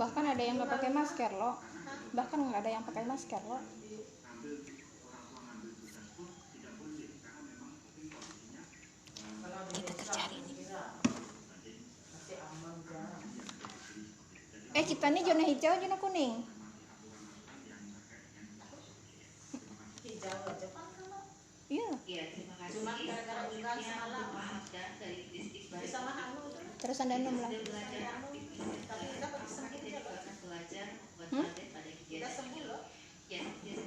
Bahkan ada yang nggak pakai masker loh. Bahkan nggak ada yang pakai masker loh. Kita tercari nih. Kita nih zona hijau, zona kuning. Hijau aja kan kalau. Iya. Iya, terima kasih. Cuma gara-gara unggal semalam. Dari distrik Bali. Sama anu itu. Terus ada 6 lah. Tapi kita pergi sembuh Kita ya, juga Pak. akan belajar membuat konten pada Kita kegiatan sembuh loh. ya,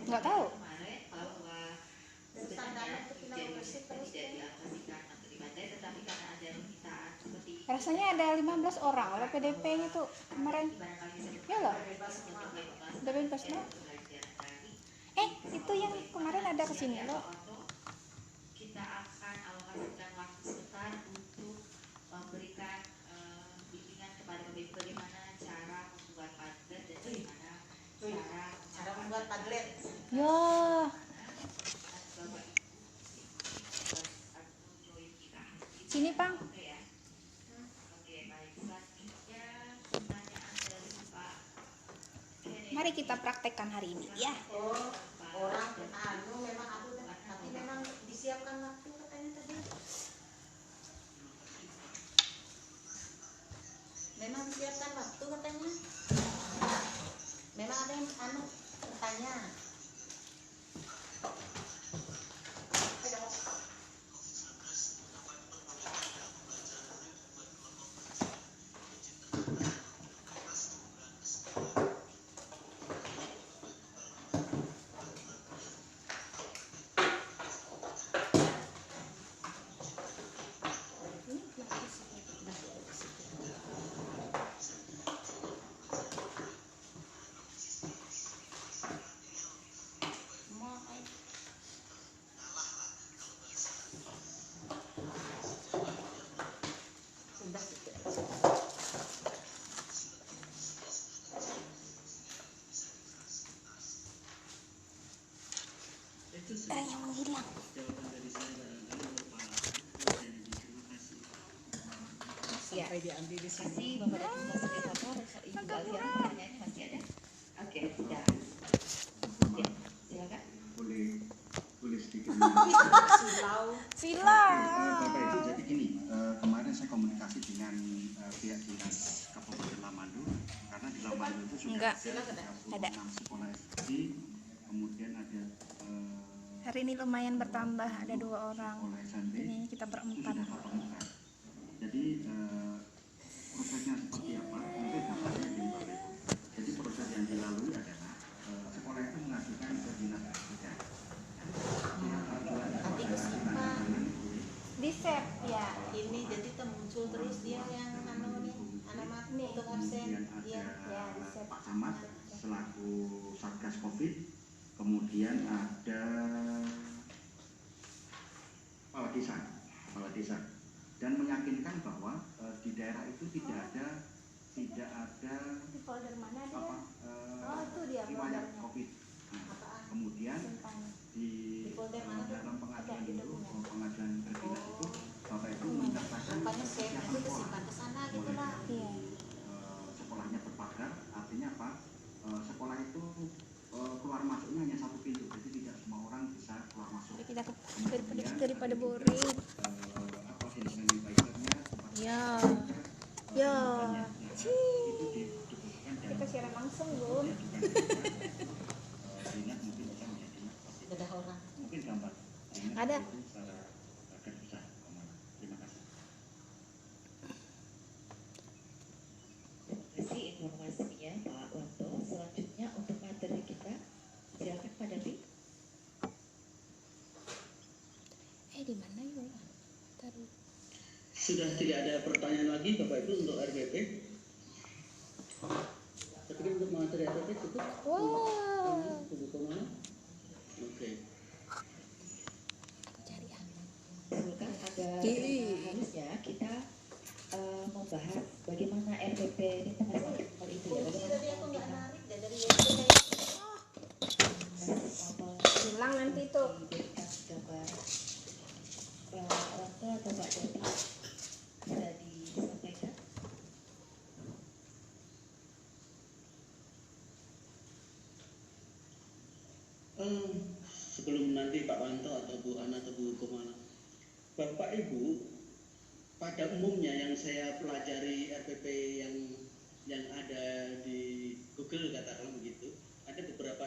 Nggak tahu. kemarin bahwa sebenarnya hujan tidak dialokasikan untuk di pantai, tetapi karena ada permintaan seperti ini, Rasanya ada 15 orang loh PDP-nya tuh kemarin. barangkali seperti Ya loh. untuk melakukan Udah bebas loh. belajar tadi. Itu yang kemarin ada kesini loh. Kita akan alokasikan waktu sebentar untuk memberikan bimbingan kepada pembimbing bagaimana cara membuat Padlet dan bagaimana Cara membuat Padlet. Ya, sini Pang. Oke ya. Oke, baik. Selanjutnya pertanyaan dari Pak Kennedy. Mari kita praktekkan hari ini ya. Oh, orang anu memang aku tapi memang disiapkan waktu katanya tadi. Memang disiapkan waktu katanya. Memang ada yang anu bertanya. Yang menghilang. Sampai diambil di sini. Masih Bapak dan Ibu Fasilitator, Ibu Alia, pertanyaannya masih ada? Oke, sudah. Ya, silakan. Boleh sedikit. Sila. Bapak Ibu, jadi gini, kemarin saya komunikasi dengan pihak dinas Kabupaten Lamando, karena di Lamando itu sudah Enggak. ada 36 sekolah SD, kemudian ada Hari ini lumayan bertambah, ada 2 orang. sekolah SMP, Ini kita itu berempat. sudah ditemukan. Jadi prosesnya seperti apa? Mungkin gambarnya di Bapak Ibu. Jadi proses yang dilalui adalah sekolah itu mengajukan ke dinas pendidikan. Nanti kesimpan. Di save ya. Ini jadi muncul terus dia yang anu nih, alamat untuk absen. Kemudian Iya, ada di save. Pak Camat selaku Satgas Covid, kemudian ada kepala desa, dan meyakinkan bahwa di daerah itu tidak ada Di folder mana dia? apa Itu dia riwayat foldernya. Covid. Nah, Apaan? kemudian Simpan. di folder mana tuh? dalam pengajuan Ada di itu, dokumen. pengajuan ke dinas itu, Bapak itu mencatatkan Rupanya save nanti kesimpan ke sana gitu lah. Iya. sekolahnya berpagar, artinya apa? Sekolah itu keluar masuknya hanya satu pintu, jadi tidak semua orang bisa keluar masuk. Jadi kita daripada boring. Apa hand sanitizer-nya, tempat Ya. banyaknya, Ya. itu dibutuhkan dan Kita siaran langsung, Bun. dinas mungkin bisa menjadi Bedah orang. mungkin gambar dinas Ada. itu secara garis besar kemana. Terima kasih. Terima kasih informasinya Pak Wanto. Selanjutnya untuk materi kita, silakan Pak Davi. Di mana ya? Taruh. Sudah tidak ada pertanyaan lagi Bapak Ibu untuk RBP. Saya pikir untuk materi RBP cukup. Wah. Tunggu kemana? Oke. Aku cari ah. Silakan ada harusnya kita membahas bagaimana RPP ini tengah hal itu ya. Kunci Bagaimana tadi aku nggak narik deh dari Hilang nanti tuh. diberikan gambar orang tua atau Pak Davi bisa disampaikan. Sebelum nanti Pak Wanto atau Bu Ana atau Bu Komala, Bapak Ibu, pada umumnya yang saya pelajari RPP yang ada di Google katakanlah begitu, ada beberapa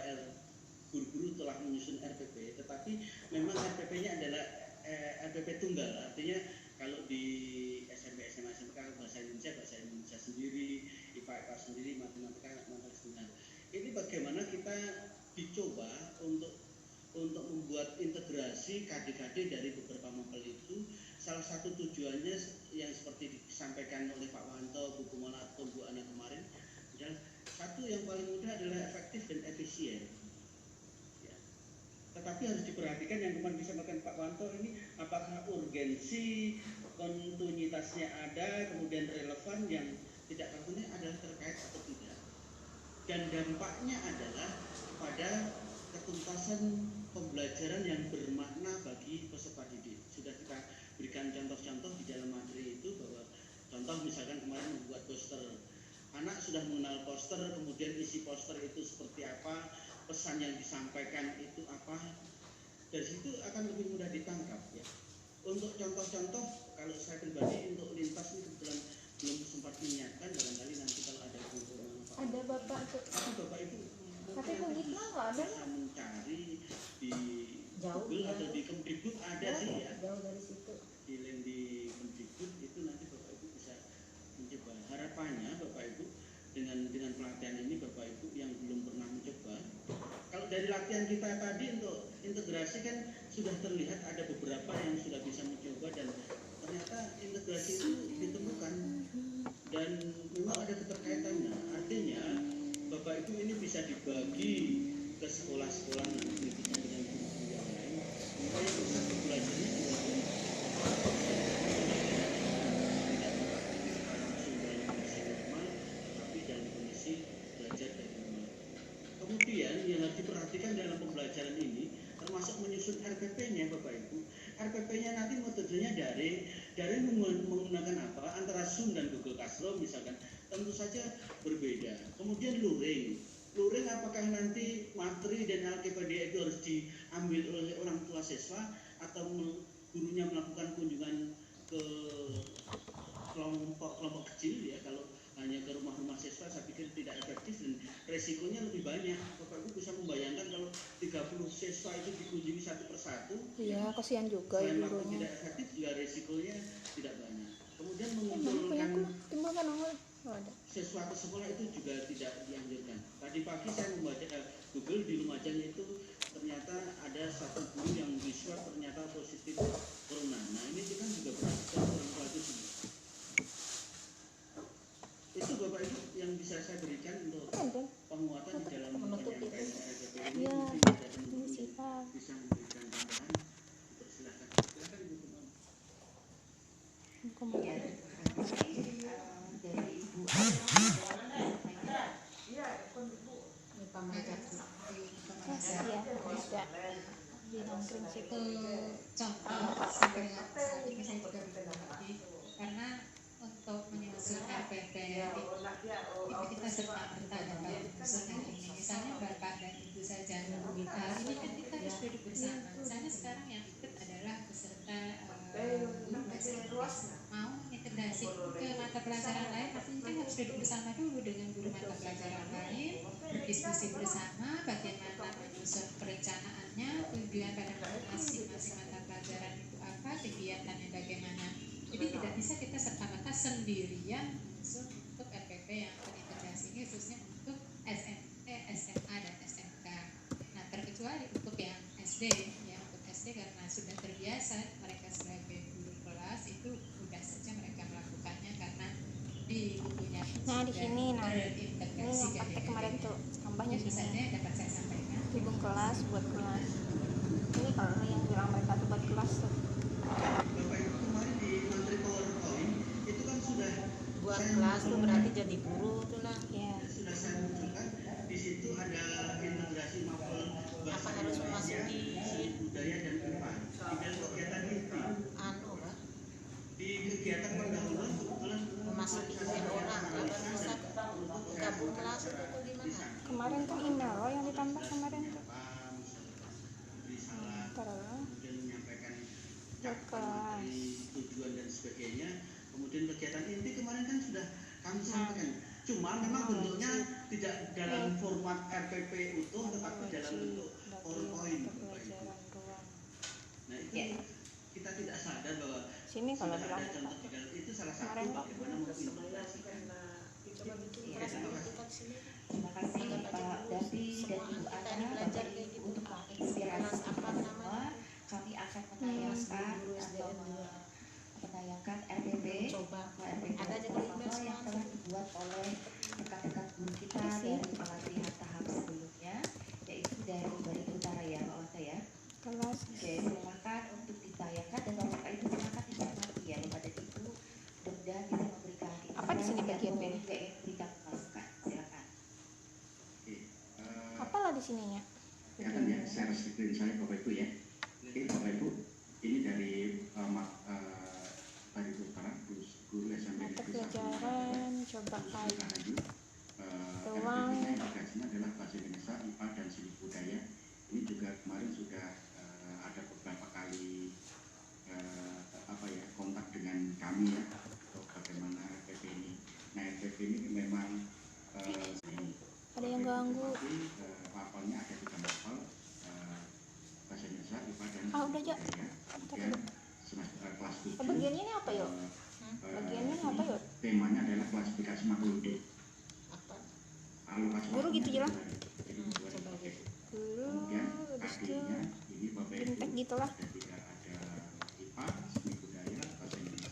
guru-guru telah menyusun RPP, tetapi memang RPP-nya adalah RPP tunggal, artinya kalau di SMP, SMA, SMK bahasa Indonesia sendiri, IPA sendiri, matematika tunggal. Ini bagaimana kita dicoba untuk membuat integrasi KD-KD dari beberapa mapel itu. Salah satu tujuannya yang seperti disampaikan oleh Pak Wanto, Bu Kumala atau Bu Ana kemarin, adalah satu yang paling mudah adalah efektif dan efisien. Ya. Tetapi harus diperhatikan yang kemarin disampaikan Pak Wanto ini, apakah urgensi, kontinuitasnya ada, kemudian relevan, yang tidak karunia adalah terkait atau tidak. Dan dampaknya adalah pada ketuntasan pembelajaran yang bermakna bagi peserta didik. Sudah kita berikan contoh-contoh di dalam materi itu, bahwa contoh misalkan kemarin membuat poster, anak sudah mengenal poster, kemudian isi poster itu seperti apa, pesan yang disampaikan itu apa, dari situ akan lebih mudah ditangkap ya. Untuk contoh-contoh, kalau saya pribadi untuk lintas ini kebetulan belum sempat menyiapkan, barangkali nanti kalau ada Ada Bapak tuh. Bapak itu Tapi begitu mah nggak ada. bisa mencari di Jauh, Google ya. atau di Kemdikbud ada sih ya. Jauh dari situ. Di link di Kemdikbud itu nanti Bapak Ibu bisa mencoba. Harapannya Bapak Ibu dengan pelatihan ini Bapak Ibu yang belum pernah mencoba, kalau dari latihan kita tadi untuk integrasi kan sudah terlihat ada beberapa yang sudah bisa mencoba, dan ternyata integrasi itu ditemukan dan memang ada keterkaitannya. Artinya Bapak Ibu ini bisa dibagi ke sekolah-sekolah nanti dengan guru yang lain, supaya pusat belajarnya juga tidak langsung dalam kondisi normal, tapi dalam kondisi belajar dari rumah. Kemudian yang harus diperhatikan dalam pembelajaran ini, termasuk menyusun RPP-nya Bapak Ibu. RPP-nya nanti metodenya daring menggunakan apa? Antara Zoom dan Google Classroom misalkan, tentu saja berbeda. Kemudian luring apakah nanti materi dan LKPD itu harus diambil oleh orang tua siswa atau gurunya melakukan kunjungan ke kelompok kecil ya. Kalau hanya ke rumah-rumah siswa saya pikir tidak efektif dan resikonya lebih banyak. Bapak Ibu bisa membayangkan kalau 30 siswa itu dikunjungi satu persatu. Iya, kasihan juga ya selain waktu gurunya. tidak efektif juga resikonya tidak banyak. Kemudian Punya mengumpulkan aku, timbulkan nongol. Oh, ada. siswa ke sekolah itu juga tidak dianjurkan. Tadi pagi saya membaca Google di Lumajang itu ternyata ada satu guru yang di swab ternyata positif corona. Nah ini kan juga berarti orang tua itu semua. Itu Bapak Ibu yang bisa saya berikan untuk Ada. penguatan di dalam Menutup itu. penyampaian RPP ini. Iya, Mungkin ada ini teman-teman sih yang Pak. bisa memberikan tambahan. Silakan Ibu Kumala. Kemudian Dari Ibu Ini pemajat. kasih ya, sudah dinongkring situ. Contoh sampai dengan saat ini saya juga berbagi karena untuk menyusun RPP itu kita serta-merta dalam menyusun hari ini. Misalnya Bapak dan Ibu saja ini kan kita harus duduk bersama. Misalnya sekarang yang ikut adalah peserta guru bahasa Inggris mau integrasi ke mata pelajaran lain, artinya kan harus duduk bersama dulu dengan guru mata pelajaran lain, berdiskusi bersama bagaimana menyusun perencanaannya, tujuan pada masing-masing mata pelajaran itu apa, kegiatannya bagaimana. Jadi tidak bisa kita serta-merta sendirian menyusun untuk RPP yang terintegrasi ini, khususnya untuk SMA dan SMK. Nah terkecuali untuk yang SD, ya untuk SD karena sudah terbiasa mereka sebagai guru kelas itu sudah saja mereka melakukannya karena di bukunya Nah, di sini, nah, terintegrasi ini yang pakai kemarin tuh tambahnya Itu sini. saja yang dapat saya sampaikan. Hubung kelas buat kelas. Ini kalau yang bilang mereka tuh buat kelas tuh. Bapak Ibu kemarin di materi PowerPoint itu kan sudah Buat saya kelas tuh munculkan. berarti jadi guru tuh lah. Ya. Sudah saya munculkan di situ ada integrasi mapel bahasa Apa harus Indonesia, memasuki budaya dan IPA di dalam kegiatan inti. anu lah, Di kegiatan pendahuluan kebetulan memasuki email orang apa bisa gabung kelas itu tuh gimana? Kemarin tuh email loh yang ditambah kemarin tuh. materi tujuan dan sebagainya. Kemudian kegiatan inti kemarin kan sudah kami sampaikan. Cuma memang bentuknya tidak dalam format RPP utuh, tetapi dalam bentuk PowerPoint, Bapak Ibu. Nah itu kita tidak sadar bahwa Sini kalau sudah bilang ada contoh di dalam itu salah satu kemarin bagaimana mengimplementasikan. Coba bikin Iya, kelas terima untuk sini. Terima kasih Pak Dati dan Ibu Ana, Bapak Ibu untuk menginspirasi kita semua. Kami akan menayangkan atau menayangkan RPP Coba. RPP Ada aja yang kalau email telah dibuat oleh rekan-rekan guru kita dari pelatihan tahap sebelumnya, yaitu dari Bali Utara ya Pak Wanta ya. kelas Oke, silakan untuk ditayangkan dan Bapak Ibu silakan dicermati ya Bapak dan Ibu. Mudah-mudahan bisa memberikan Apa di sini bagian juga ini? yang memberikan masukan. Silakan. Oke, apalah di sininya? kelihatan ya share screen saya Bapak Ibu ya. Oke Bapak Ibu, ini dari Bali Utara, guru SMP Mata Negeri 1 pelajaran coba Rahayu. lagi. RPP-nya indikasinya adalah bahasa Indonesia, IPA dan Seni Budaya. Ini juga kemarin sudah ada beberapa kali kontak dengan kami ya, untuk bagaimana RPP ini. Nah RPP ini memang Ada yang ganggu. Papannya ada 3 level, bahasa Indonesia, IPA dan Ah, udah, Seni Jak. Budaya. Kemudian semester kelas 7. Bagiannya ini apa yuk? Bagiannya apa yuk? Temanya adalah klasifikasi makhluk hidup. Apa? Alokasi Guru waktunya gitu jelas. Jadi dua Coba pakai. gitu. Dulu Kemudian habis itu KD-nya ini Bapak Ibu fintech gitulah. ada 3, ada IPA, Seni Budaya, Bahasa Indonesia.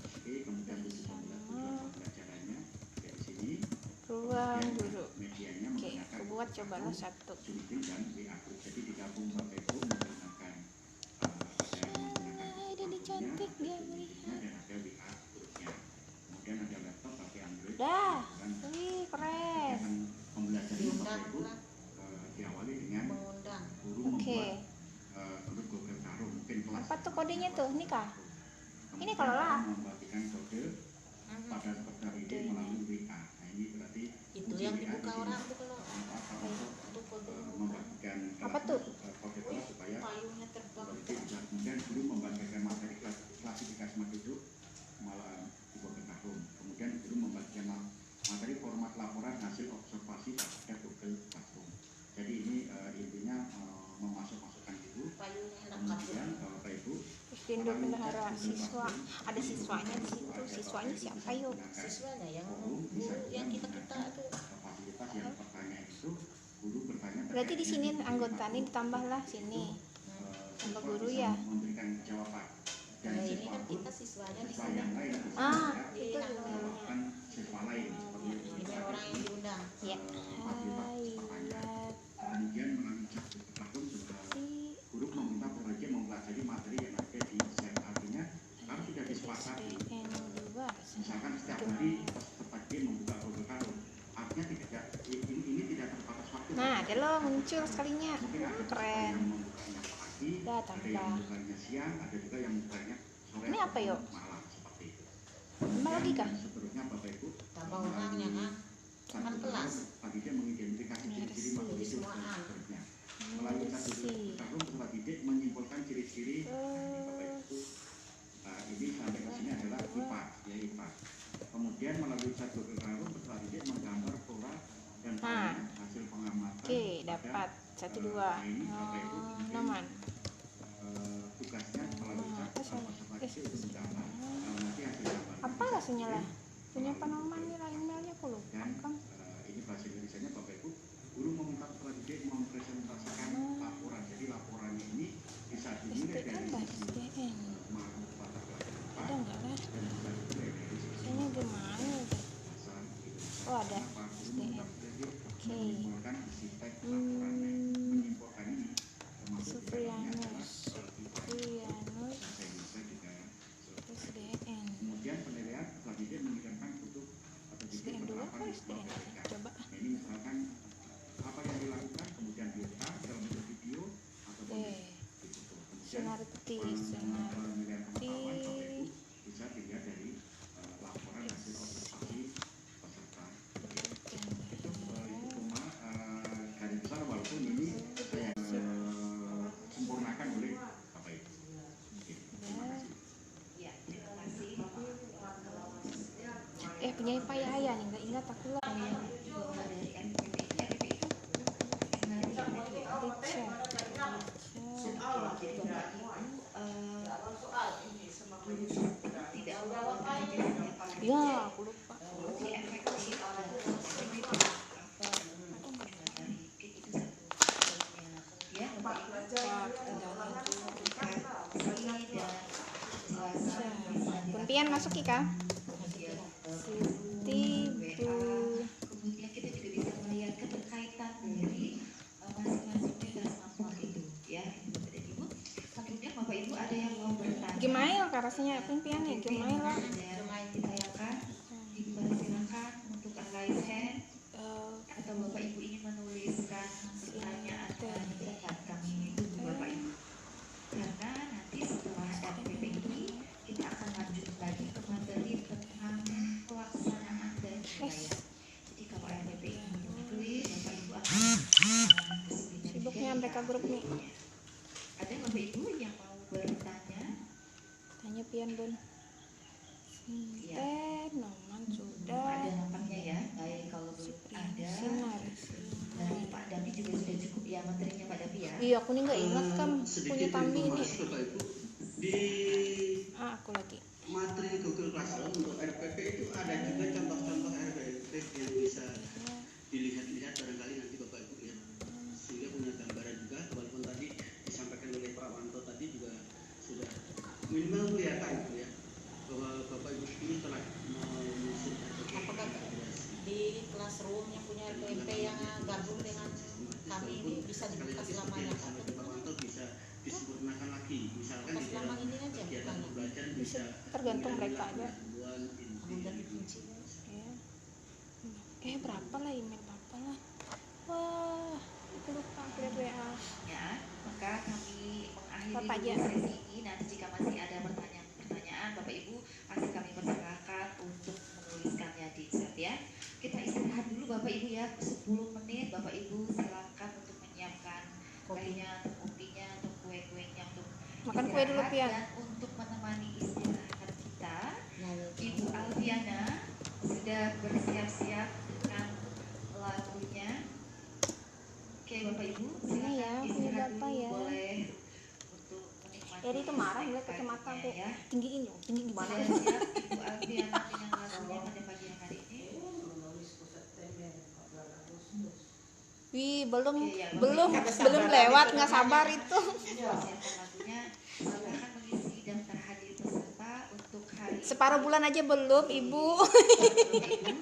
Oke, kemudian tujuan pembelajarannya dari sini. Ruang Kemudian guru. medianya Oke, menggunakan aku buat cobalah satu. Zoom meeting dan WA group. Jadi digabung Bapak Ibu menggunakan ada menggunakan Ini cantik dia beli. dan ada WA grupnya. Kemudian ada laptop pakai Android. Dah. Dan Wih, keren. kegiatan pembelajaran Bapak Diundang Ibu pula. diawali dengan Mengundang. guru Oke. membuat grup Google Classroom, mungkin kelas. Apa tuh kodenya tuh? Ini kah? Kemudian Ini kalau lah. membagikan kode pada peserta ide melalui WA. Nah ini berarti Itu yang dibuka orang tuh kalau untuk kode membagikan Apa tuh? kode kelas supaya payungnya terbang. Jadi bisa kemudian guru membagikan materi klasifikasi makhluk hidup malah di Google Classroom. Kemudian guru membagikan materi format laporan hasil observasi pada Google Classroom. Jadi ini intinya memasukkan itu. Payungnya enak Kemudian kabur. Bapak Ibu Indo bendahara siswa. Ada siswanya di situ. Siswanya siapa yuk? Siswanya yang forum guru bisa yang juga kita tuh. menggunakan fasilitas yang pertanyaan itu guru bertanya. Berarti di sini anggotanya ditambahlah sini. Tambah guru ya. Memberikan jawaban. Dan Nah ini siswa kan pun kita siswanya di siswa sana. yang lain bisa Ah, juga itu menjawabkan siswa lain seperti itu. Ini orang yang diundang. ya. Hai, lihat Kemudian melalui chat Classroom juga si guru meminta peserta mempelajari materi yang ada di share. Artinya harus sudah disepakati. SDN2. Misalkan setiap hari peserta dia membuka Google Classroom. Artinya tidak ini tidak terbatas waktu. Nah, ada lo muncul sekalinya. Mungkin ada Keren. yang membukanya pagi, Dah, ada yang tambah. membukanya siang, ada juga yang membukanya sore. Ini apa, atau yuk? malam seperti itu. Tambah lagi kah? Dan seterusnya Bapak Ibu. Tambah orangnya kan. Kan kelas. Pagi dia mengidentifikasi ciri-ciri makhluk Jadi hidup semua dan A. seterusnya. Melalui satu Si. tahun peserta didik menyimpulkan ciri-ciri. Nah, ini Bapak Ibu. Ini sampai ke sini adalah IPA, ya IPA. Kemudian melalui satu Classroom peserta didik menggambar pola dan Nah. hasil pengamatan. Oke, dapat 1 2. Noman. Tugasnya melalui Apa chat salah? peserta didik itu menggambar. Nanti hasil gambar Apa itu rasanya lah? Punya melalui Panoman nih lah emailnya aku lupa dan kan. ini bahasa Indonesianya Bapak Ibu, guru meminta peserta didik mempresentasikan laporan. Jadi laporannya ini bisa dinilai SDN dari lah, sisi SDN. makhluk pada kelas IPA Ada enggak lah? dan bisa dinilai dari sisi Kayaknya gimana udah. bahasa Indonesia. Oh, ada. Kenapa guru SDN. meminta peserta didik Oke. menyimpulkan isi teks laporannya. Menyimpulkan ini termasuk di dalamnya adalah Suprianus. IPA, Suprianus. bahasa Indonesia juga. SDN. Kemudian penilaian peserta didik mengirimkan bentuk atau video SDN 2 penerapan apa di sebuah SDN? PPK. Coba. Nah, ini misalkan apa yang dilakukan, kemudian direkam dalam bentuk video ataupun Oke. di foto. Kemudian Senarti, penilaian pengetahuan Bapak senarti. Ibu bisa dilihat dari laporan hasil observasi peserta. Itu cuma garis besar walaupun ini saya sempurnakan oleh Bapak Ibu. Oke. penyanyi Pak Yahya nih, nggak ingat aku lah. Kalau yang dibawa dari RPP itu RPP itu hari ini Richard. jadi Bapak Ibu tidak membawa kajiannya Pak Ya, aku lupa. lebih efektif dan lebih apa dari itu satu poinnya. Kemudian Bapak Ibu Wah, kendala juga. edukasi dan penjelasan bisa Kuntian masuk Ika. kemudian Siti Bu. kemudian kita juga bisa melihat keterkaitan dari masing-masing tugas manual itu ya Bapak dan Ibu. Kemudian Bapak Ibu ada yang mau bertanya, Gmail karasnya pimpian nih, Gmail lah. ada yang ditanyakan, dipersilakan untuk raise hand atau Bapak Ibu ingin menuliskan pertanyaan kepada kami itu Bapak Ibu. Karena nanti setelah RPP ini kita akan lanjut lagi ke materi tentang pelaksanaan dan penilaian. Jadi kalau RPP ini ditulis, Bapak Ibu akan Sibuknya mereka grup nih. Ada Bapak Ibu yang mau bertanya? Tanya pian Bun. Sinten, Noman Ada sudah. nampaknya ya. Baik, kalau belum ada Sinar. dari Pak Dami juga sudah cukup ya materinya Pak Dami ya. Iya, aku nih nggak ingat kan punya Sedikit Tambi ini. informasi Bapak Ibu, di Aku lagi. materi Google Classroom untuk RPP itu ada juga contoh-contoh RPP yang bisa dilihat-lihat barangkali nanti Bapak Ibu ya, sehingga punya gambaran juga. Walaupun tadi disampaikan oleh Pak Wanto tadi juga sudah minimal kelihatan gitu ya, bahwa Bapak Ibu ini telah mengusut RPP. Apakah di classroom yang punya RPP yang gabung dengan kami ini bisa dibuka selamanya Pak? Sampai Pak Wanto bisa disempurnakan lagi, misalkan Buka di selama dalam ini aja kegiatan bukannya? pembelajaran Bisa bisa tergantung mereka aja. panduan, inti, Udah dikunci. Ya. Berapa lah email berapa lah? Wah, aku lupa aku lihat WA. Ya, maka kami mengakhiri Bapak dulu aja. sesi ini. Nanti jika masih ada pertanyaan Bapak Ibu akan kami persilakan untuk menuliskannya di chat ya. Kita istirahat dulu Bapak Ibu ya, 10 menit Bapak Ibu silakan untuk menyiapkan tehnya, untuk kopinya, untuk kue-kuenya, untuk Makan kue dulu, istirahat. Pian. Dan untuk menemani istirahat kita, Nyanyi. Ibu Alfiana sudah bersiap-siap dengan lagunya. Oke Bapak Ibu, Ini ya, silakan punya istirahat Bapak dulu, ya. boleh untuk menikmati. Eri tuh marah ngeliat kacamata aku. ya. Tinggiin dong, tinggi gimana? Sudah siap Ibu Alfiana dengan lagunya pada pagi hari ini. Wih, belum Oke, ya, belum Bapak Ibu. belum lewat, nggak sabar itu. Persiapkan lagunya. Silakan mengisi daftar hadir peserta untuk hari ini. Separuh bulan aja belum, Ibu. Ibu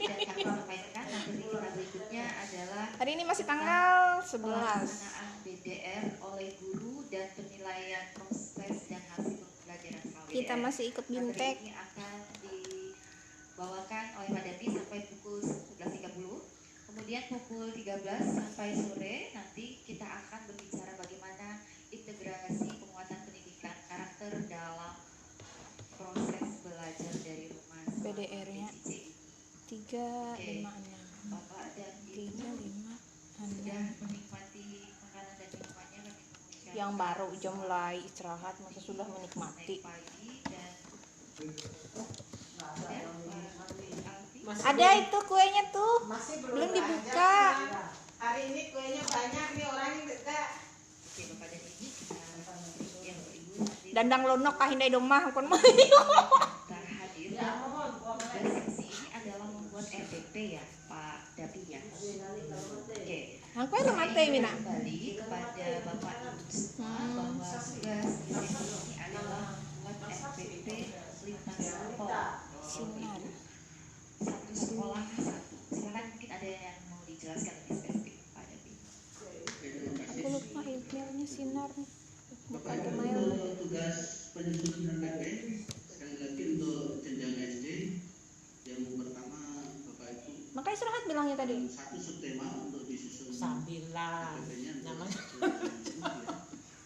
dan kami sampaikan materi kita berikutnya adalah Hari ini masih tanggal 11. pelaksanaan BDR oleh guru dan penilaian proses dan hasil pembelajaran KWDR. Kita masih ikut Materi bintek. ini akan dibawakan oleh Pak Dami sampai pukul 11.30. Kemudian pukul 13 sampai sore nanti kita akan berbicara bagaimana integrasi penguatan pendidikan karakter dalam proses belajar dari rumah selama BDR-nya. PJJ. 356. Bapak dan Ibu 356. sudah menikmati makanan dan minumannya, kami mengucapkan Yang baru jam mulai istirahat, masa sudah menikmati. selamat pagi dan Pak Alfi. Ada itu kuenya tuh. Masih Belum banyak. dibuka. Hari ini kuenya banyak nih orangnya enggak. Oke Bapak dan Ibu kita ya Bapak Ibu nanti Dandang lonok kahindai domah kon mah. daftar hadir. Ya, mohon. Dan sesi ini adalah membuat RPP ya Pak Dapi ya. Oke. Aku ada mate mina. Kembali kepada Bapak Ibu semua bahwa tugas di sesi ini adalah membuat RPP lintas sekolah. Sinar. Satu sekolah satu. Silakan mungkin ada yang mau dijelaskan lebih spesifik Pak Dapi. Aku lupa emailnya Sinar. Buka Bapak Ibu, Gmail. untuk tugas penyusunan RPP sekali lagi untuk jenjang SD yang pertama Bapak Ibu Maka istirahat bilangnya tadi. satu subtema untuk disusun Sambilan. RPP-nya Namanya.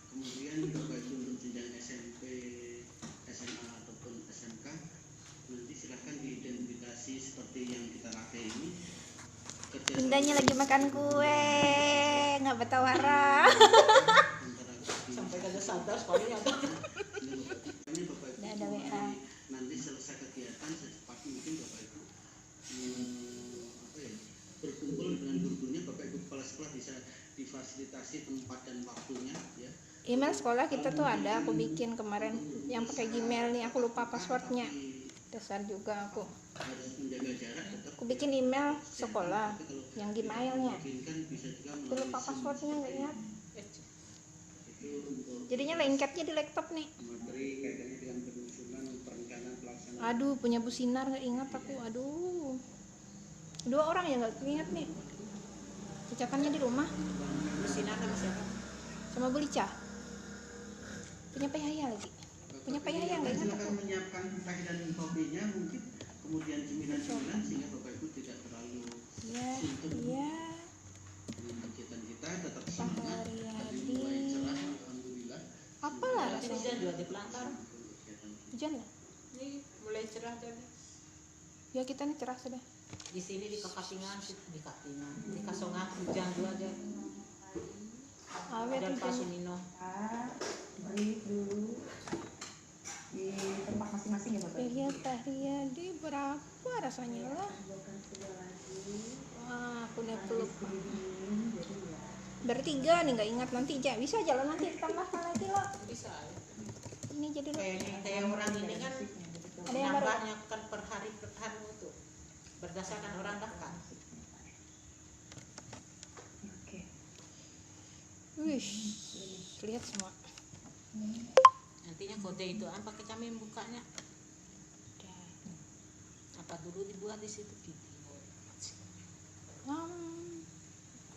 kemudian Bapak Ibu untuk jenjang SMP, SMA ataupun SMK nanti silahkan diidentifikasi seperti yang kita pakai ini. Kerja Indahnya lagi makan kue, nggak betawara. Sampai kagak sadar paling ada. Nggak ada WA. Nanti selesai kegiatan secepat mungkin Bapak Ibu difasilitasi tempat dan waktunya ya. Email sekolah kita tuh ada, aku bikin kemarin yang pakai Gmail nih, aku lupa passwordnya. Dasar juga aku. Harus menjaga jarak tetap. Aku bikin email sekolah yang Gmailnya. Mungkin bisa juga Aku lupa passwordnya, nggak ingat. itu untuk Jadinya lengketnya di laptop nih. materi kaitannya dengan penyusunan perencanaan pelaksanaan. Aduh, punya Bu Sinar nggak ingat aku. Aduh, 2 orang ya nggak ingat nih. Ucapannya di rumah Sinar sama siapa? sama Bu Lica. Punya Pak Yahya lagi. Punya Pak Yahya nggak ingat aku. Silakan menyiapkan teh dan kopinya mungkin, kemudian cemilan-cemilan sehingga Bapak Ibu tidak terlalu Iya, suntuk iya. dengan kegiatan kita, tetap Pak semangat. Tadi Haryadi. mulai cerah, alhamdulillah. Apalah Hujan rasanya? juga di Pelantar. Hujan lah. Ini mulai cerah jadi. Ya kita nih cerah sudah. Di sini di Kakatingan, di Katingan, di Kasongan hujan juga aja. Awet Dan Pak hujan. Sumino. Break dulu di tempat masing-masing ya Bapak. Yahya Tahriyadi berapa rasanya lah? Wah, aku udah peluk. Bertiga nih nggak ingat nanti bisa jalan nanti ditambahkan lagi loh. Bisa ya. Ini jadi lo. Kayak orang ini kan Ada yang baru. nambahnya kan per hari itu berdasarkan orang daftar. Oke. Wih, lihat semua. Nantinya kode itu pakai kami bukanya. Apa dulu dibuat di situ video.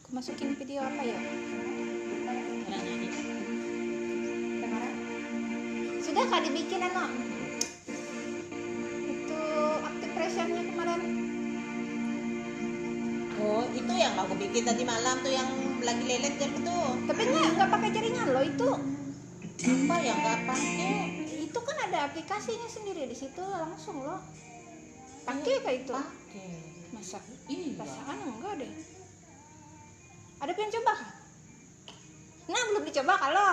Aku masukin video apa ya? Orang nyanyi. Sudah kak dibikin anak? Itu active pressure-nya kemarin. Oh, itu yang aku bikin tadi malam tuh yang lagi lelet jam itu. Tapi nggak pakai jaringan loh itu. Apa yang nggak pakai? Itu kan ada aplikasinya sendiri di situ langsung loh. Pakai kayak itu. Pakai. Masa? Ini Perasaan enggak deh. Ada pengen coba kan? Nah belum dicoba kalau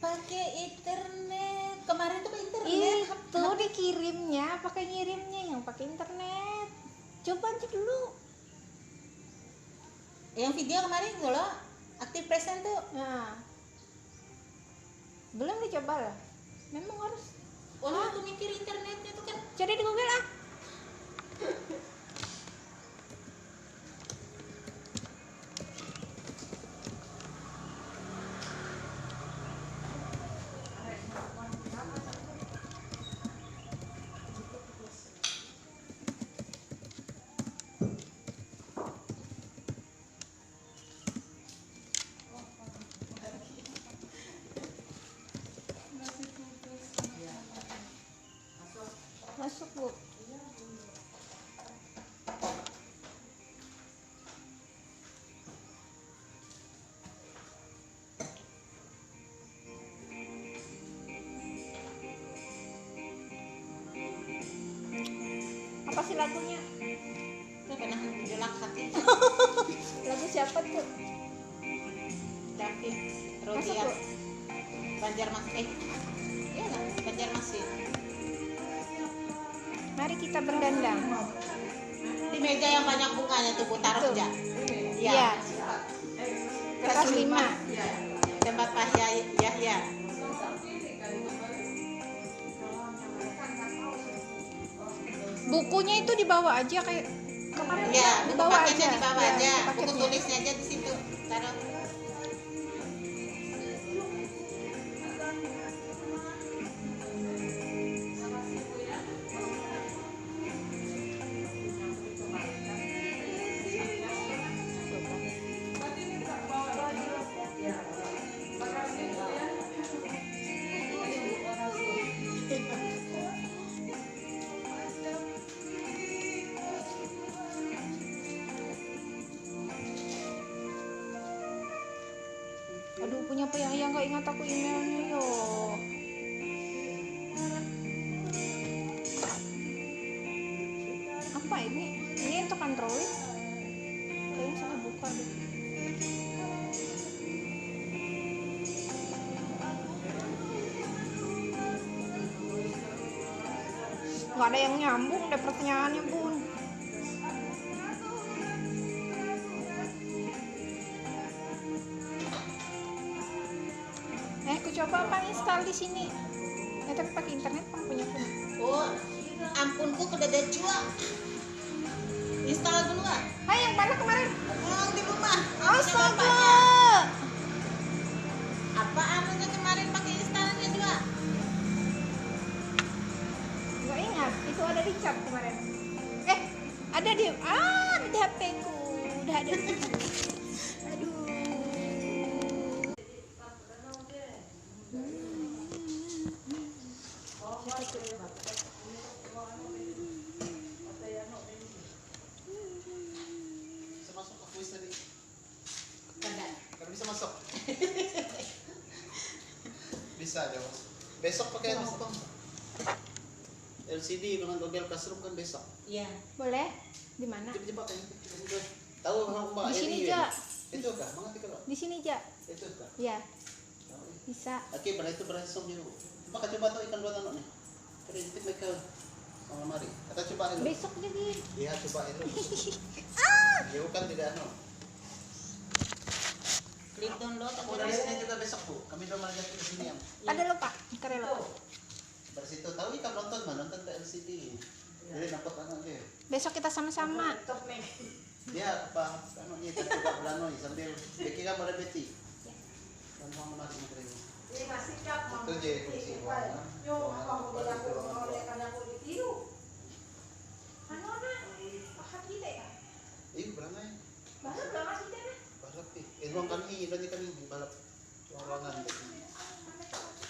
pakai internet. Kemarin tuh pakai internet. itu dikirimnya pakai ngirimnya yang pakai internet. Coba aja dulu. Yang video kemarin tuh loh, Active Present tuh. Nah, belum dicoba lah. Memang harus. Oh, aku mikir internetnya tuh kan. Cari di Google ah. Masuk Bu. Apa sih lagunya? Tuh pernah jelak hati. Lagu siapa tuh? David Masuk Rodiat Bu. Banjarmasin. Iya lah, Banjarmasin. Mari kita berdendang. Di meja yang banyak bunganya tuh Bu taruh Tuh. aja. Iya. Kertas 5. Tempat Pak Yahya. Bukunya itu dibawa aja kayak kemarin. Ya, dibawa paketnya aja. dibawa Ya, aja. Buku paketnya. tulisnya aja di situ. Taruh. Aduh, punya Pak Yahya nggak ingat aku emailnya yo. Apa ini? Ini untuk Android? Kayaknya saya buka deh. Nggak ada yang nyambung deh pertanyaannya Bun. Coba Bang install di sini. Ya tapi pakai internet Bang punya aku. Oh, ampunku udah ada cuak. Install dulu ah. Hai yang mana kemarin? Oh, di rumah. Astaga. Apa anunya kemarin pakai instalnya juga? Nggak ingat, itu ada di chat kemarin. Ada di HP ku. Udah ada. Aduh. Bisa masuk ke kuis tadi. Enggak. Kalau bisa masuk. Bisa aja mas. Besok pakai apa bang? LCD dengan Google Classroom kan besok. Iya. Boleh? Di mana? Cepat ya. Tahu mbak? Di sini, Eri, Ja. Itu kah? Mengerti kalau? Di sini, Ja. Itu kah? Ya, bisa. Oke, pada itu berhasil dulu. Maka coba tuh ikan buatan nih. Kredit mereka. Sama mari. Kita coba dulu. Besok jadi. Iya, coba dulu. Ya bukan tidak no. Klik download Aku aku dari sini juga besok bu. Kami udah melajari ke sini yang. Ada lupa, karelo. Dari situ tahu ikan nonton mah nonton ke LCD. Jadi nampak anak dia. Besok kita sama-sama. Dia apa? Anu dia tak coba belano sambil bikin gambar beti. Dan mau menarik mereka. Itu je kunci ruangan. Ih, beranai. Balap ih. Ruang kami, berarti kami balap ruangan.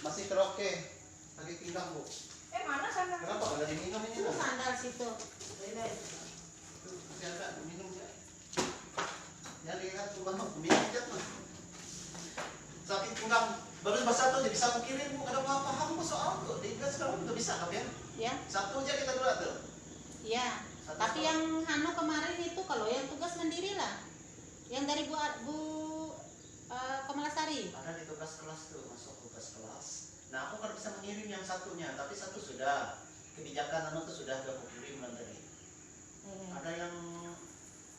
Masih karaoke. Lagi tinggal bu. Mana sana? Kenapa kalau diminum ini? Itu sandal situ. Masih ada minum ya. Ya lihat tuh bang, minum aja tuh. Sakit pinggang baru satu jadi satu kirim bu, kadang nggak paham bu soal tuh. Di kelas sekarang udah bisa kan ya? Ya. Satu aja kita dulu tuh. Iya. Tapi yang Hano kemarin itu kalau yang tugas mandiri lah. Yang dari Bu Kamalasari. Ada di tugas kelas tuh, masuk tugas kelas. Nah aku kan bisa mengirim yang satunya, tapi satu sudah kebijakan anu tuh sudah aku kirim tadi. Ada yang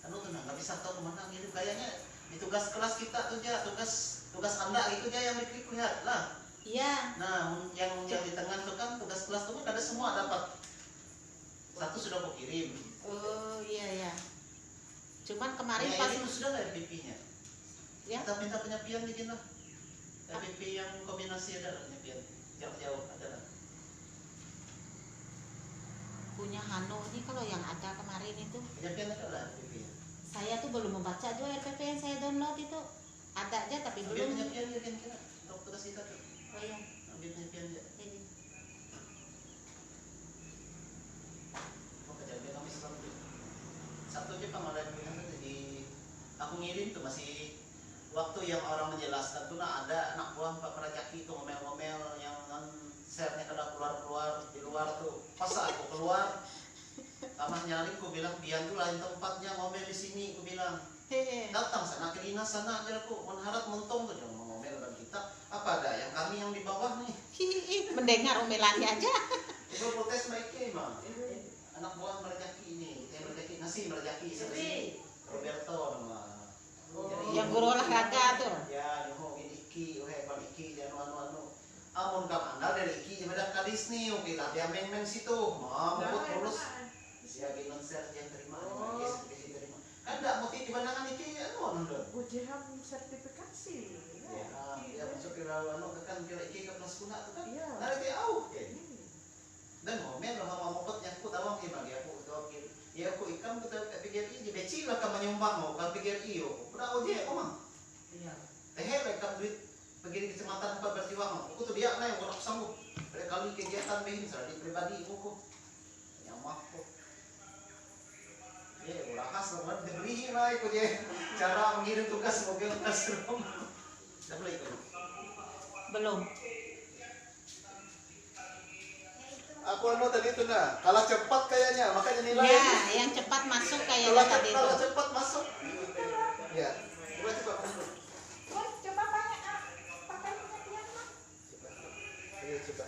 anu tuh nggak bisa tahu kemana ngirim kayaknya di tugas kelas kita tuh ya tugas anda itu aja yang diklik lihat lah. Iya. Nah yang di tengah tuh kan tugas kelas tuh kan ada semua dapat. Satu sudah aku kirim. Oh iya ya. Cuman kemarin Ya, pas itu sudah lah FPP-nya. ya. Kita minta penyapian bikin lah. FPP yang kombinasi ada lah penyapian. Jauh-jauh ada lah. Punya Hano ini kalau yang ada kemarin itu Penyapian ada lah FPP-nya. saya tuh belum membaca juga RPP yang saya download itu. Ada aja tapi Ambil belum. penyapian ya kira-kira. Untuk tugas kita tuh. Oh iya. Ambil penyapian aja. Ini. Oh kejadian kami satu aja pengelolaan jadi aku ngirim tuh masih waktu yang orang menjelaskan tuh nah ada anak buah Pak Prajaki tuh ngomel-ngomel yang share-nya kada keluar di luar tuh pas aku keluar kamar nyari aku bilang Bian tuh lain tempatnya ngomel di sini aku bilang Hehe. datang sana ke dinas sana aja aku menharap mentung tuh jangan ngomel dan kita apa ada yang kami yang di bawah nih Hihi, mendengar omelannya aja. itu protes mereka mah anak buah Prajaki ini Merajaki nasi Merajaki sini Roberto nama Yang guru olahraga tuh. ya nyoho iki pan iki anu amun kam andal dari iki jaman kadis nih oke lah dia meng situ mau terus sia gimana share yang terima terima kan enggak mau di pandangan iki anu anu Bujiham sertifikasi. ya masuk ke anu kan kira iki ke kelas kuna tuh kan Iya. nanti au dan ngomel lah mau mopotnya aku tahu bagi aku tuh ya aku ikam kita pikir ini beci lah kamu nyumbang mau kan pikir iyo udah ojek omang Iya. teh rekam duit pergi di kecamatan Empat Bertiwang aku tuh dia lah yang orang sanggup kali kegiatan behin di pribadi aku nyamak kok ya udah khas banget diberi lah ikut ya cara mengirim tugas mobil classroom udah boleh ikut Belum. aku anu tadi itu nah kalah cepat kayaknya makanya nilai Ya, yang cepat masuk kayaknya tadi itu. kalah cepat masuk ya coba masuk Coba pakai pengertian Mas. iya coba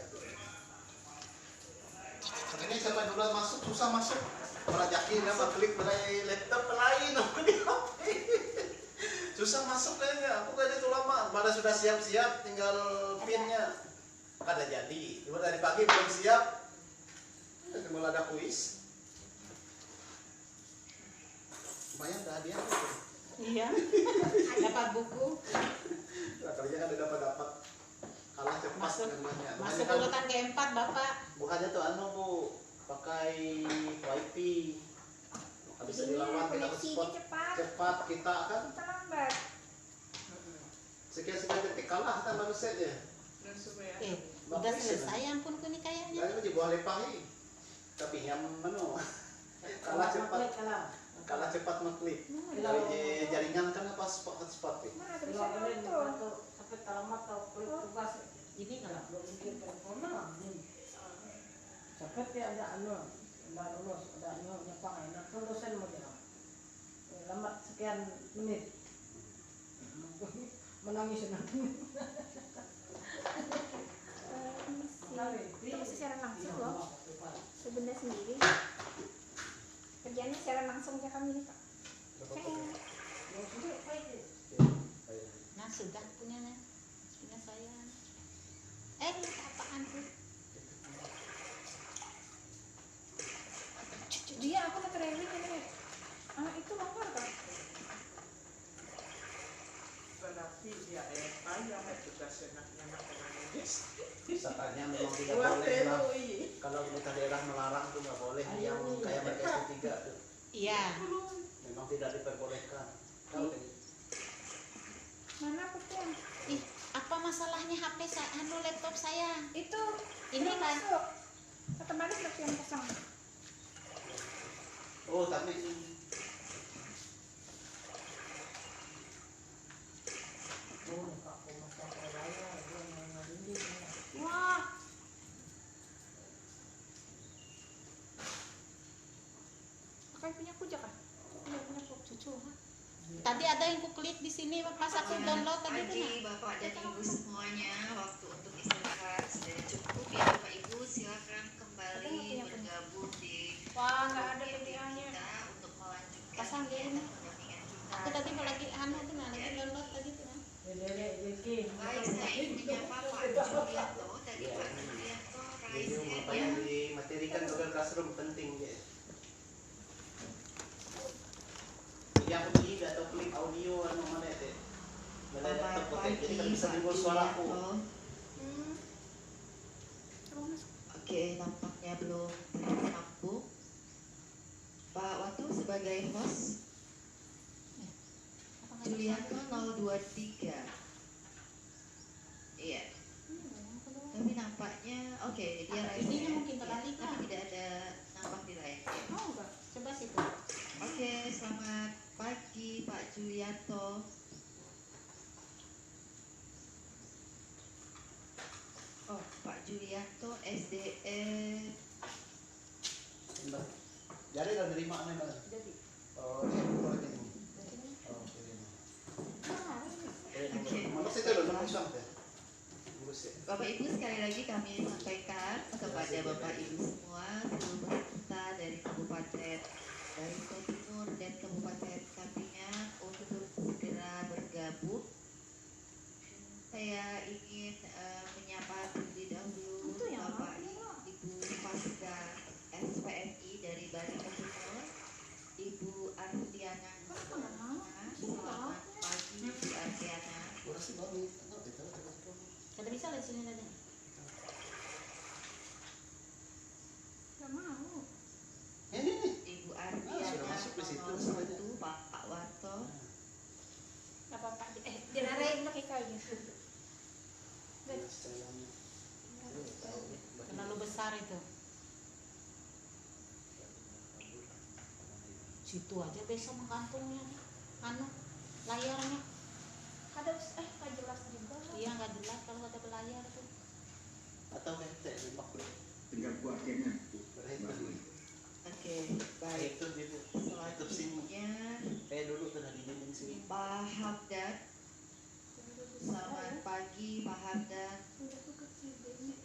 ini siapa dulu masuk susah masuk Merajaki nama klik dari laptop lain aku di HP susah masuk kayaknya aku kayak itu lama pada sudah siap-siap, tinggal pinnya kada jadi. Cuma dari pagi belum siap, cuma ada kuis. Lumayan dah hadiah. Iya. Dapat buku. Nah, kerja kan dapat kalah cepat Masuk namanya. masuk Makanya kan urutan keempat Bapak. bukannya tuh anu Bu, pakai wifi. Bisa dilawan kita ke koneksinya spot cepat. cepat kita kan Kita lambat. sekian detik kalah kan manusia ya. Udah selesai ampun ini kayaknya. Kali itu buah lepahi. Tapi yang menu kalah cepat ngeklik. Dari jaringan kan apa spot ya. Mana tuh bisa nonton? Ini kalau Sakit ya ada anu, ada lulus, ada anu nyepang, ada lulusan mau jalan. Lambat sekian menit. Menangis nanti. Itu masih siaran langsung loh. Sebenarnya sendiri. Kerjanya siaran langsung ya kami nih Kak. nah sudah punya saya. Ini apaan tuh? Dia aku mau training ini. Itu longgar Kak. Berarti dia payah tugas enaknya menulis. Misalnya memang tidak boleh lah. Kalau pemerintah daerah melarang tuh nggak boleh yang kayak mereka S3 tuh. Iya. Memang tidak diperbolehkan. Tahu kan? Mana putih? Ih, apa masalahnya HP saya, laptop saya? Itu Ini belum kan masuk. Otomatis laptop yang kosong. Oh tapi Wah. Pakai punya aku aja Kak. Punya cucu. tadi ada yang kuklik di sini pas aku download tadi tuh. Pagi Bapak dan Ibu semuanya, waktu untuk istirahat sudah cukup ya Bapak Ibu, silakan kembali bergabung di Wah, nggak ada meeting videonya. kita untuk melanjutkan Pasang di kegiatan ini. pendampingan kita. Aku tadi mau lagi tuh lagi download tadi tuh. Baik, saya ingin menyapa Pak Julianto. Tadi Pak Julianto jadi raise apa hand yang ya. dimaterikan Google Classroom penting ya. Yang klik atau klik audio anu mana teh. Mana Selamat laptop potek jadi kan pagi bisa Pak timbul suaraku. Julianto. Oke, nampaknya belum sambung. Pak Watu sebagai host, Julianto 023. Iya. Tapi nampaknya oke, dia raise Ininya hand, mungkin ya, terlalu tapi tidak ada nampak di layar. Oh enggak, coba situ. Oke, selamat pagi Pak Julianto. Oh, Pak Julianto SDE. Bentar. Jadi udah nerima nih Mas. Jadi. Oh, saya buka lagi nih. Oh, kirim. Oke. Mana sih itu udah langsung teh. Urus ya. Bapak Ibu, sekali lagi kami sampaikan kepada Bapak Ibu semua seluruh peserta dari Kabupaten Barito Timur dan Kabupaten Kampingan untuk segera bergabung. Saya ingin menyapa terlebih dahulu Itu yang Bapak mana? Ibu Pasca SPNI dari Barito Timur, Ibu Ardiana. Selamat pagi Ibu Ardiana. Urus sih baru. Enggak betul. Kada bisa lihat sini tadi. Gak mau. Ini nih. Ibu sudah Ardiana masuk di situ nomor semuanya. 1, Pak Warto. Gak apa-apa. Dilarain pakai kayu. Terlalu besar itu. Situ aja besok mengkantungnya. Layarnya. Ada nggak jelas juga. Iya nggak jelas kalau ada layar tuh. Atau teh nembak dulu. Tinggal buatnya. Oke, baik. Itu dia. Tutup sini. Selanjutnya Dulu kena di dinding sini. Pak Hamdan. Selamat pagi Pak Hamdan. Udah tuh kecil banget.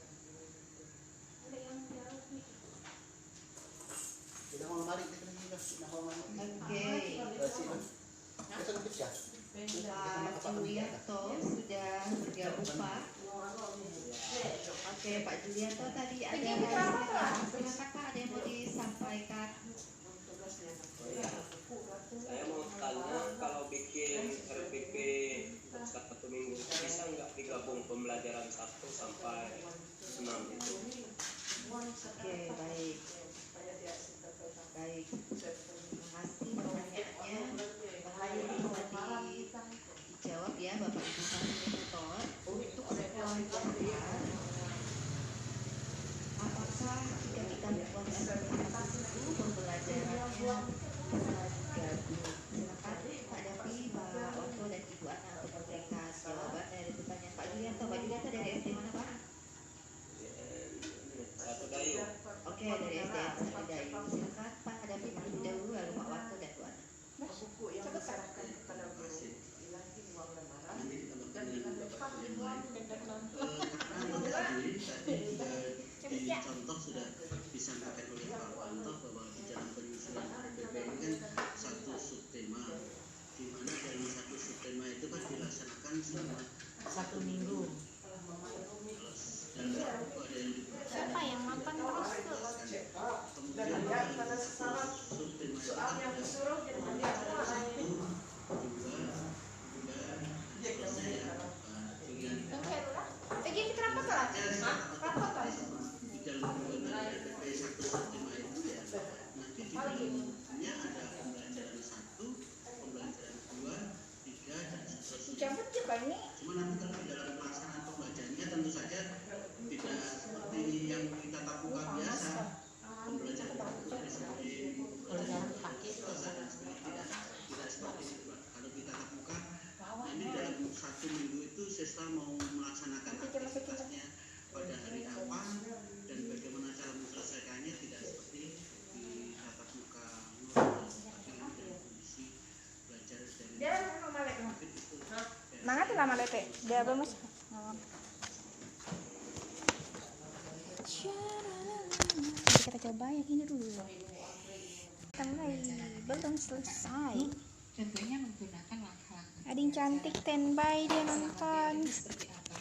Ada yang jauh nih. Udah mau balik kita lagi lah. Nah, mau mana? Oke, Kasih lah. Kita pecah. Pak Julianto sudah Oke, Pak Julianto tadi ada Begini, kenapa, Pak? silakan Pak, ada yang mau disampaikan. Saya mau tanya, kalau bikin RPP untuk 1 minggu bisa nggak digabung pembelajaran 1 sampai 6 itu? Oke, baik. Baik. Terima kasih pertanyaannya. Bisa dijawab ya Bapak Ibu fasilitator. Untuk sekolah dasar, apakah jika kita membuat RPP itu pembelajarannya bisa digabung? Silakan Pak Davi, Pak Otto dan Ibu Ana untuk memberikan jawaban dari pertanyaan Pak Julianto. Pak Julianto dari SD mana Pak? Satu Dayu. Oke, dari SDN Satu Dayu. Silakan Pak Davi terlebih dahulu, lalu Pak Otto dan Bu Ana. buku yang diserahkan kepada guru ilahi uang lembaran dan dengan depan uang tadi di contoh sudah disampaikan oleh Pak Wanto bahwa di dalam penyusunan RPP ini kan satu subtema, di mana dari satu subtema itu kan dilaksanakan selama 1 minggu. dan ada yang Siapa yang makan terus tuh? dan kemudian dia pada sasaran subtema itu soal yang disuruh jadi dia Begini kenapa kelas? Kenapa kelas? di dalam pembuatan RPP satu subtema itu ya nanti di dalamnya ada pembelajaran 1, pembelajaran 2, 3 dan seterusnya. Dicabut juga ini. Cuma nanti kalau di dalam pelaksanaan pembelajarannya tentu saja tidak seperti yang kita tatap muka biasa. Pembelajaran itu seperti pembelajaran bahasa dan sebagainya tidak seperti itu Pak. Kalau kita tatap muka, nanti dalam 1 minggu itu siswa mau melaksanakan aktivitasnya pada hari apa dan bagaimana cara menyelesaikannya tidak seperti di tatap muka normal, tapi dalam kondisi belajar dari Dia malek. itu. Nanti lah malete. Dia bamus. Kita coba yang ini dulu. Kita mulai. Belum selesai. Contohnya menggunakan langkah-langkah. Ada yang cantik standby dia nonton. Seperti apa?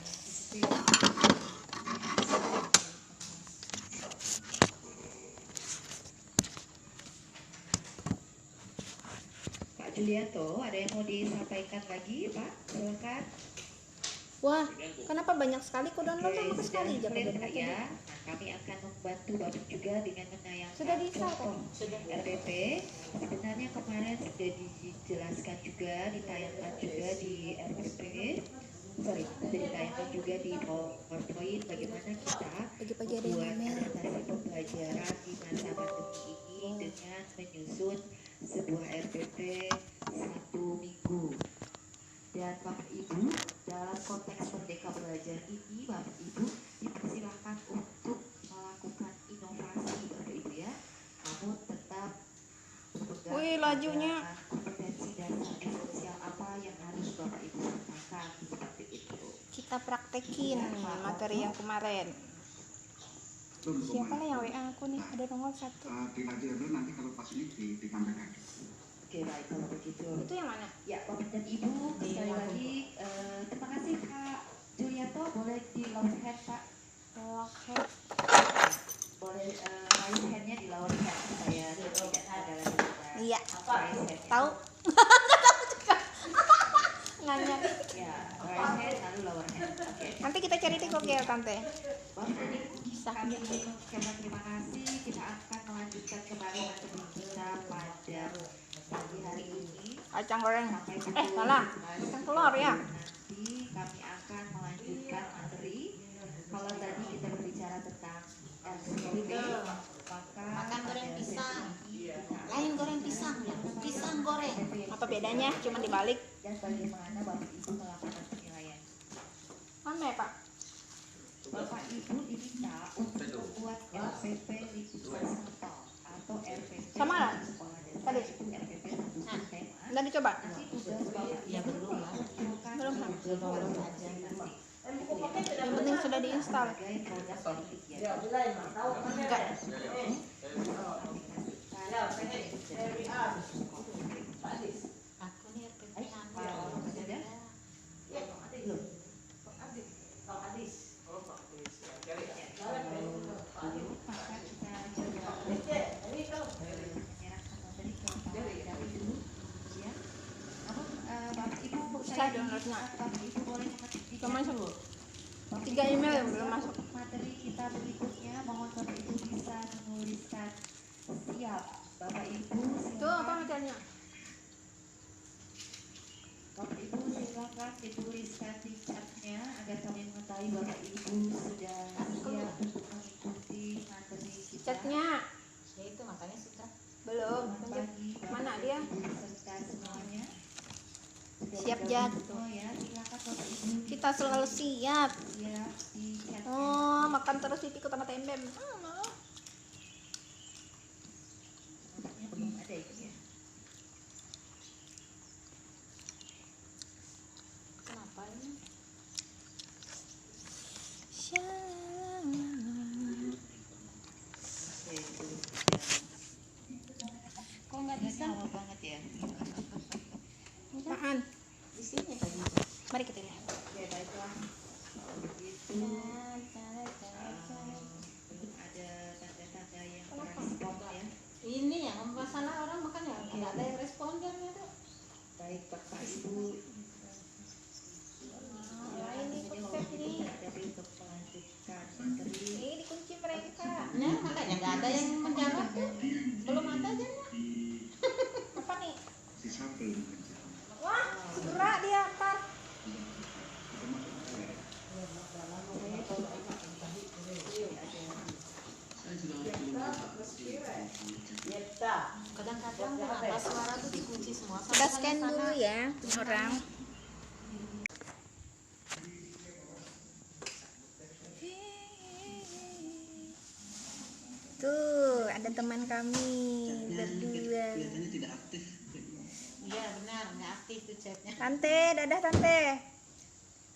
Pak Julianto, ada yang mau disampaikan lagi Pak? Silakan. Wah, kenapa banyak sekali kok download sama Oke, sekali sudah jangan clear, Kak, ya. download aja. Nah, kami akan membantu Bapak juga dengan menayangkan Sudah di-install, contoh RPP. Sebenarnya kemarin sudah dijelaskan juga, ditayangkan juga di RPP. Sorry, sudah ditayangkan juga di PowerPoint bagaimana kita Pagi-pagi ada yang membuat ngomel. adaptasi pembelajaran di masa pandemi ini dengan menyusun sebuah RPP 1 minggu. Dan Bapak Ibu, dalam konteks Merdeka Belajar ini, Bapak Ibu dipersilakan untuk melakukan inovasi, Bapak Ibu ya. Namun tetap berpegang Wih, pada lajunya. kompetensi dasar esensial apa yang harus Bapak Ibu sampaikan, seperti itu. Kita praktekin materi yang kemarin. Siapa lah yang WA aku nih? Ada nomor 1. Dilanjut dulu nanti kalau pas ini ditambahkan. Oke, baik kalau begitu. Itu yang mana? Ya, Bapak dan Ibu, sekali lagi terima kasih Pak Julianto, boleh di lower hand Pak. Oke. Boleh raise hand-nya di lower hand supaya tidak ada lagi Iya. raise hand. Tahu? Nanya. Ya, raise hand lalu lower hand. Oke. Nanti kita cari TikTok ya, Tante. Bapak dan Ibu, kami mengucapkan terima kasih. Kita akan melanjutkan kembali materi kita pada pagi hari ini. Kacang goreng. Sampai pukul salah. 11. Kacang telur ya. Nanti kami akan melanjutkan materi. Kalau tadi kita berbicara tentang RPP, maka Makan goreng pada pisang. sesi ini kita Lain goreng pisang, pisang goreng. Apa bedanya? Cuma dibalik. dan bagaimana Bapak Ibu melakukan penilaian. Mana ya, Pak? Bapak Ibu diminta untuk membuat RPP liputan sampel atau RPP Sama lah. di sekolah dasar Tadi. itu RPP satu tema. Udah dicoba? Nanti tugas Bapak Ya, Ibu belum lah. mengumpulkan Belum lah. Belum aja. Yang penting sudah diinstal. sebagai produk dari kegiatan. ya bila yang tahu kan ya Enggak. Aku nih RPP Kalau sudah, ya Pak Adis belum. Pak Adis Pak Adis oh Pak Adis ya cari ya Nah, Bapak Ibu boleh mengetik di belum masuk. Bapak 3 Ibu, email yang belum masuk. Materi kita berikutnya mohon Bapak Ibu bisa menuliskan. Siap, Bapak Ibu Tuh apa silakan. materinya? Bapak Ibu silakan dituliskan di chatnya agar kami mengetahui Bapak Ibu sudah siap untuk mengikuti materi kita. Chatnya Ya itu makanya suka. belum. Selamat Lanjut. pagi, Bapak Mana dia? Ibu beserta semuanya. Sudah Siap, bergabung Jak. semua ya, silakan Bapak Ibu. Kita selalu siap. Siap di chatnya. Oh, makan terus ikut sama tembem. Mau. Nampaknya belum ada itu ya. Kenapa ini? Kok nggak bisa? Lama banget ya. Apaan? Di sini tadi. Mari kita lihat. Ya baiklah. Begitu. Belum ada tanda-tanda yang merespon ya. Ini yang masalah orang makanya nggak ada yang responden itu. Baik Bapak Ibu. ini konsep ini. Dari untuk melanjutkan materi. Ini dikunci mereka. Nah, makanya nggak ada yang menjawab tuh. Belum ada aja. Apa nih? si sampel Wah, segera dia ntar. Saya juga belum Kadang-kadang kenapa suara tuh dikunci semua. Kita scan dulu ya orang. Tuh, ada teman kami berdua. kelihatannya tidak aktif. Iya benar, nggak aktif tuh chatnya. Tante, dadah Tante.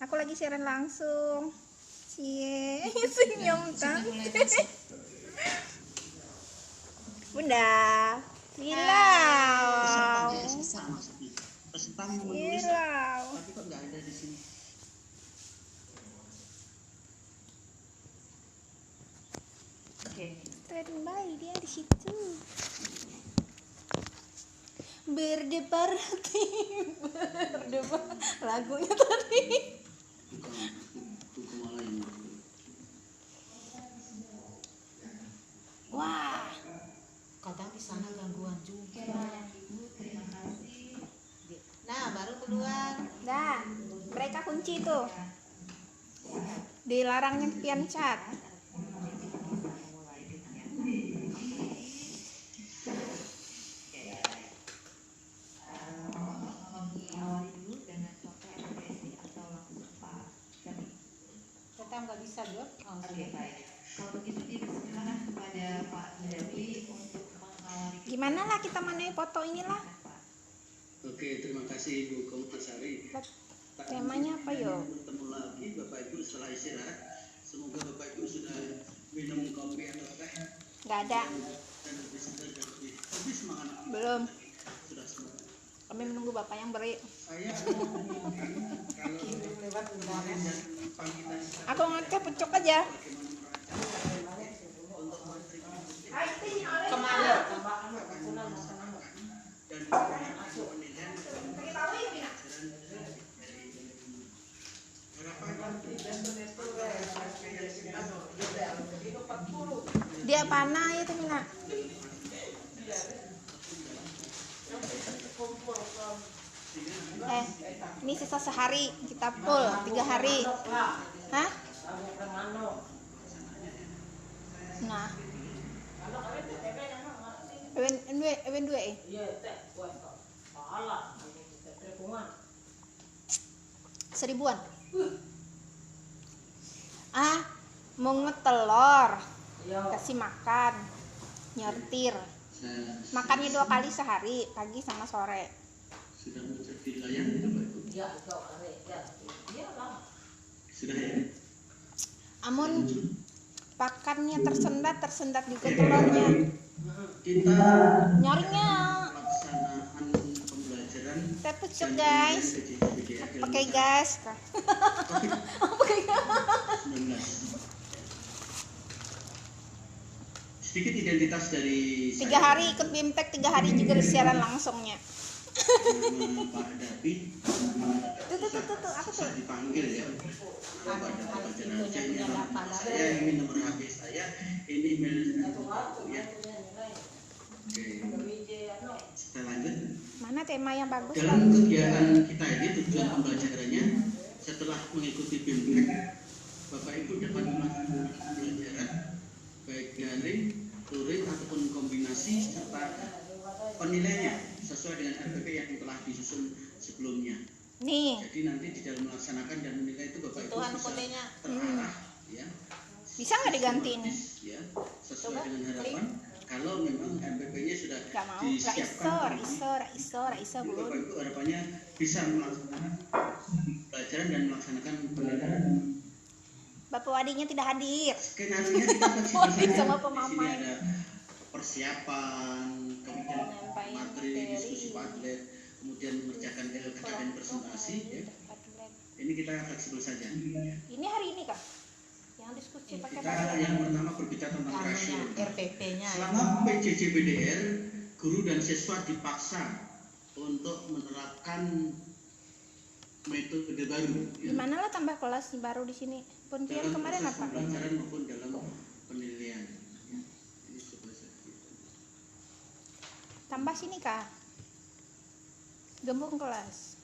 Aku lagi siaran langsung. Cie, senyum Tante. Bunda, silau. Peserta mau menulis Silau. tapi kok nggak ada di sini. Oke. Standby dia di situ. Berdebar hati, berdebar lagunya tadi. Bukan malah ini. Wah, Kadang di sana gangguan juga. Ibu terima kasih. Nah, baru keluar. dah, mereka kunci tuh. Dilarangnya pian chat. Awali dulu dengan contoh ekspresi atau langsung Pak. Tetap nggak bisa Jod. Oh, Oke baik. Kalau begitu dipersilakan kepada Pak Dewi untuk mengawali. Gimana lah kita manai foto inilah. Pak. Oke, terima kasih Ibu Komasari. Temanya apa yo? Bertemu lagi Bapak Ibu setelah istirahat. Semoga Bapak Ibu sudah minum kopi atau teh Nggak ada, dan lebih segar dan lebih semangat. belum. Sudah semua. Kami menunggu bapak yang beri. Saya kalau lewat kemarin dan panggilan Aku ngecek pucuk aja. Kemana? dan penilaian Dia pana itu Mina. Ini sisa sehari kita full 3 hari. Hah? Nah. Ewen dua seribuan. Ah, mau ngetelor, kasih makan, nyortir. Makannya 2 kali sehari, pagi sama sore. sudah mencet di layar Bapak Ibu. Sudah ya. Amun pakannya tersendat juga telurnya. Kita Nyarinya. pelaksanaan pembelajaran Saya pucuk guys. Pakai gas. Pakai gas. 19. Sedikit identitas dari 3 hari ikut BIMTEK, 3 hari juga siaran langsungnya. Nama Pak David. Itu Apa susah tuh? dipanggil ya. Pada pelajaran saya saya ini nomor HP saya, ini email ya. Oke, kita lanjut. Mana tema yang bagus? Dalam kegiatan kita ini tujuan pembelajarannya setelah mengikuti BIMTEK, Bapak Ibu dapat melakukan pembelajaran baik daring, luring ataupun kombinasi serta penilaiannya sesuai dengan RPP yang telah disusun sebelumnya. Nih, Jadi nanti di dalam melaksanakan dan menilai itu Bapak Ibu Tuhan bisa kodenya. terarah ya. Bisa nggak diganti ini? Ya, sesuai dengan harapan. Kalau memang RPP-nya sudah Gak mau. disiapkan, Raiso, Bapak Bun. Ibu harapannya bisa melaksanakan pelajaran dan melaksanakan penilaian. Bapak Wadinya tidak hadir. Skenario kita fleksibel saja. Sama Di pemain. sini ada persiapan, kemudian materi diskusi Padlet, kemudian mengerjakan LKKN presentasi. Ya. Ini kita fleksibel saja. Ini hari ini kah? Yang diskusi pakai Kita bahasa. yang pertama berbicara tentang rasio. RPP-nya. Selama PJJ BDR, guru dan siswa dipaksa untuk menerapkan metode baru. Ya. Gimana lah tambah kelas baru di sini? Puntian Dalam kemarin proses apa? pembelajaran maupun dalam penilaian. Ya. Ini coba saya. Tambah sini kah? Gembung kelas.